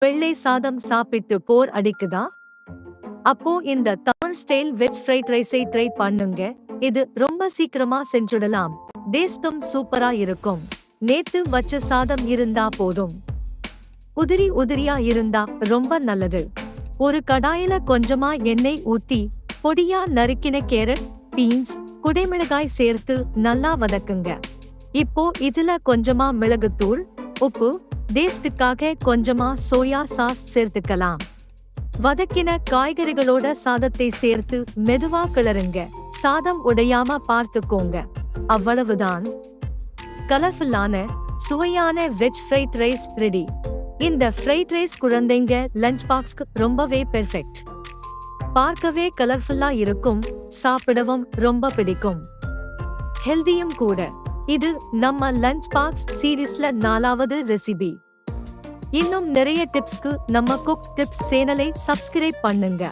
வெள்ளை சாதம் சாப்பிட்டு போர் அடிக்குதா? அப்போ இந்த தமிழ் ஸ்டைல் வெஜ் ஃப்ரைட் ரைஸை ட்ரை பண்ணுங்க. இது ரொம்ப சீக்கிரமா செஞ்சுடலாம். டேஸ்டும் சூப்பரா இருக்கும். நேத்து வச்ச சாதம் இருந்தா போதும். உதிரி உதிரியா இருந்தா ரொம்ப நல்லது. ஒரு கடாயில கொஞ்சமா எண்ணெய் ஊத்தி பொடியா நறுக்கின கேரட், பீன்ஸ், குடைமிளகாய் சேர்த்து நல்லா வதக்குங்க. இப்போ இதுல கொஞ்சமா மிளகுத்தூள், உப்பு, டேஸ்டுக்காக கொஞ்சமா சோயா சாஸ் சேர்த்துக்கலாம். வதக்கின காய்கறிகளோட சாதத்தை சேர்த்து மெதுவா கிளறுங்க. சாதம் உடையாம பார்த்துக்கோங்க. அவ்வளவுதான். கலர்ஃபுல்லான சுவையான வெஜ் ஃப்ரைட் ரைஸ் ரெடி. இந்த ஃப்ரைட் ரைஸ் குழந்தைங்க லஞ்ச் பாக்ஸ்க்கு ரொம்பவே பெர்ஃபெக்ட். பார்க்கவே கலர்ஃபுல்லா இருக்கும், சாப்பிடவும் ரொம்ப பிடிக்கும். ஹெல்தியும் கூட. இது நம்ம லஞ்ச் பாக்ஸ் சீரீஸ்ல 4வது ரெசிபி. இன்னும் நிறைய டிப்ஸ்க்கு நம்ம குக் டிப்ஸ் சேனலை சப்ஸ்கிரைப் பண்ணுங்க.